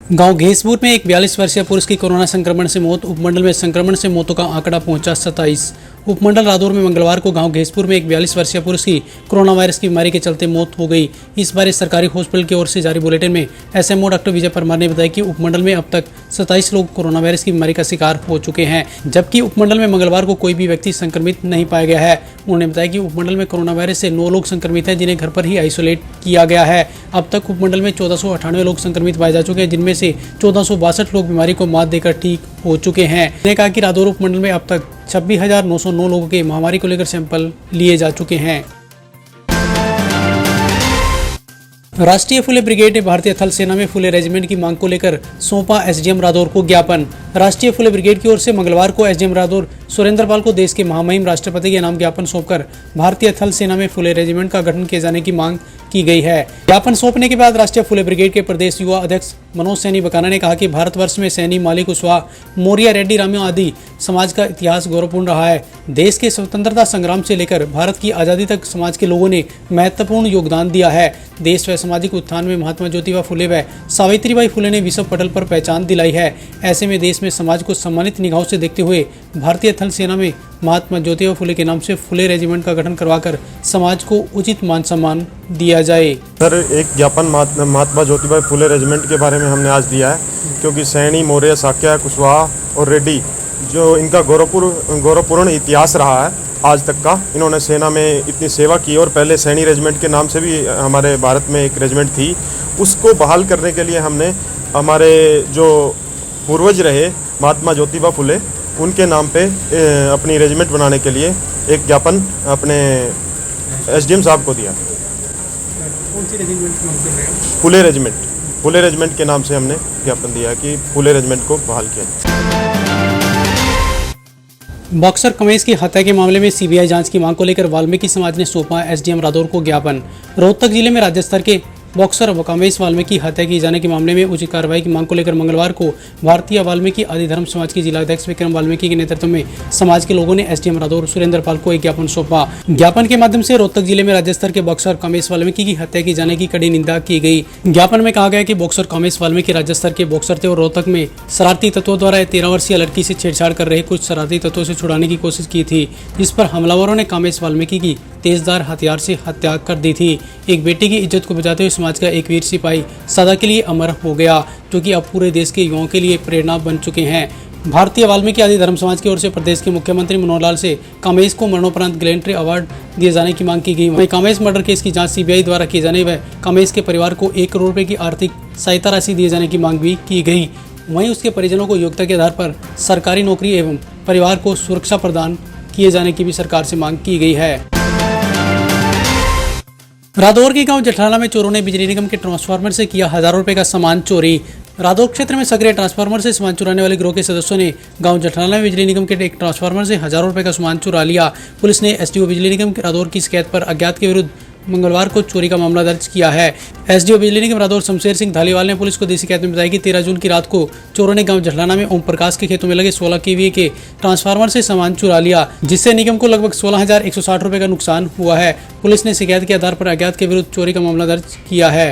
गांव घेसपुर में एक 42 वर्षीय पुरुष की कोरोना संक्रमण से मौत। उपमंडल में संक्रमण से मौतों का आंकड़ा पहुंचा 27। उपमंडल रादौर में मंगलवार को गांव घेसपुर में एक 42 वर्षीय पुरुष की कोरोना वायरस की बीमारी के चलते मौत हो गई। इस बारे सरकारी हॉस्पिटल की ओर से जारी बुलेटिन में एसएमओ डॉक्टर विजय परमार ने बताया कि उपमंडल में अब तक 27 लोग कोरोना वायरस की बीमारी का शिकार हो चुके हैं, जबकि उपमंडल में मंगलवार को कोई भी व्यक्ति संक्रमित नहीं पाया गया है। उन्होंने बताया कि उपमंडल में कोरोना वायरस से 9 लोग संक्रमित हैं, जिन्हें घर पर ही आइसोलेट किया गया है। अब तक उपमंडल में 1498 लोग संक्रमित पाए जा चुके हैं, जिनमें से 1462 लोग बीमारी को मात देकर ठीक हो चुके हैं। उन्होंने कहा कि रादौर उपमंडल में अब तक 26,909 लोगों के महामारी को लेकर सैंपल लिए जा चुके हैं। राष्ट्रीय फुले ब्रिगेड ने भारतीय थल सेना में फुले रेजिमेंट की मांग को लेकर सौंपा एसडीएम रादौर को ज्ञापन। राष्ट्रीय फुले ब्रिगेड की ओर से मंगलवार को एसडीएम रादौर सुरेंद्रपाल को देश के महामहिम राष्ट्रपति के नाम ज्ञापन सौंपकर भारतीय थल सेना में फुले रेजिमेंट का गठन किए जाने की मांग की गई है। ज्ञापन सौंपने के बाद राष्ट्रीय फुले ब्रिगेड के प्रदेश युवा अध्यक्ष मनोज सैनी बकाना ने कहा कि भारतवर्ष में सैनी, माली कुशवाहा, मौर्य, रेड्डी, रामिया आदि समाज का इतिहास गौरवपूर्ण रहा है। देश के स्वतंत्रता संग्राम से लेकर भारत की आज़ादी तक समाज के लोगों ने महत्वपूर्ण योगदान दिया है। देश व सामाजिक उत्थान में महात्मा ज्योतिबा फुले व सावित्रीबाई फुले ने विश्व पटल पर पहचान दिलाई है। ऐसे में देश में समाज को सम्मानित निगाहों से देखते हुए भारतीय थल सेना में महात्मा ज्योतिबा फुले के नाम से फुले रेजिमेंट का गठन करवाकर समाज को उचित मान सम्मान दिया जाए। सर, एक ज्ञापन महात्मा ज्योतिबा फुले रेजिमेंट के बारे में हमने आज दिया है, क्योंकि सैनी, मौर्य, साक्य, कुशवाहा और रेड्डी जो इनका गौरवपूर्ण इतिहास रहा है आज तक का। इन्होंने सेना में इतनी सेवा की और पहले सैनी रेजिमेंट के नाम से भी हमारे भारत में एक रेजिमेंट थी, उसको बहाल करने के लिए हमने हमारे जो पूर्वज रहे महात्मा ज्योतिबा फुले, उनके नाम पे अपनी रेजिमेंट बनाने के लिए एक ज्ञापन अपने एसडीएम साहब को दिया। कौन सी रेजिमेंट की मांग कर रहे हैं? फुले रेजिमेंट के नाम से हमने ज्ञापन दिया कि फुले रेजिमेंट को बहाल किया। बॉक्सर कमेश की हत्या के मामले में सीबीआई जांच की मांग को लेकर वाल्मीकि समाज ने सौंपा एसडीएम रादौर को ज्ञापन। रोहतक जिले में राज्य स्तर के बॉक्सर कमेश वाल्मीकि हत्या की जाने के मामले में उचित कार्रवाई की मांग को लेकर मंगलवार को भारतीय वाल्मीकि आदि धर्म समाज के जिलाध्यक्ष विक्रम वाल्मीकि के नेतृत्व में समाज के लोगों ने एसडीएम रादौर सुरेंद्रपाल को एक ज्ञापन सौंपा। ज्ञापन के माध्यम से रोहतक जिले में राज्य स्तर के बॉक्सर कमेश वाल्मीकि की हत्या की जाने की कड़ी निंदा की गई। ज्ञापन में कहा गया कि बॉक्सर कमेश वाल्मीकि राज्य स्तर के बॉक्सर थे और रोहतक में शरारती तत्वों द्वारा 13 वर्षीय लड़की से छेड़छाड़ कर रहे कुछ शरारती तत्वों से छुड़ाने की कोशिश की थी, जिस पर हमलावरों ने कमेश वाल्मीकि की तेजधार हथियार से हत्या कर दी थी। एक बेटे की इज्जत को बचाते हुए समाज का एक वीर सिपाही सदा के लिए अमर हो गया, जो कि अब पूरे देश के युवाओं के लिए प्रेरणा बन चुके हैं। भारतीय वाल्मीकि आदि धर्म समाज की ओर से प्रदेश के मुख्यमंत्री मनोहर लाल से कमेश को मरणोपरांत गैलेंट्री अवार्ड दिए जाने की मांग की गई। वहीं कमेश मर्डर केस की जांच सीबीआई द्वारा किए जाने व कमेश के परिवार को 1 करोड़ रुपए की आर्थिक सहायता राशि दिए जाने की मांग भी की गई। वहीं उसके परिजनों को योग्यता के आधार पर सरकारी नौकरी एवं परिवार को सुरक्षा प्रदान किए जाने की भी सरकार से मांग की गई है। रादौर के गांव जठराला में चोरों ने बिजली निगम के ट्रांसफार्मर से किया हजारों रुपए का सामान चोरी। रादौर क्षेत्र में सक्रिय ट्रांसफार्मर से सामान चुराने वाले गिरोह के सदस्यों ने गांव जठराला में बिजली निगम के एक ट्रांसफार्मर से हजारों रुपए का सामान चुरा लिया। पुलिस ने एसडीओ बिजली निगम के रादौर की शिकायत पर अज्ञात के विरुद्ध मंगलवार को चोरी का मामला दर्ज किया है। एसडीओ बिजली निगम रादौर शमशेर सिंह धालीवाल ने पुलिस को दी शिकायत में बताया कि 13 जून की रात को चोरों ने गांव जठराना में ओम प्रकाश के खेतों में लगे 16 केवीए के ट्रांसफार्मर से सामान चुरा लिया, जिससे निगम को लगभग 16,160 रुपए का नुकसान हुआ है। पुलिस ने शिकायत के आधार पर अज्ञात के विरुद्ध चोरी का मामला दर्ज किया है।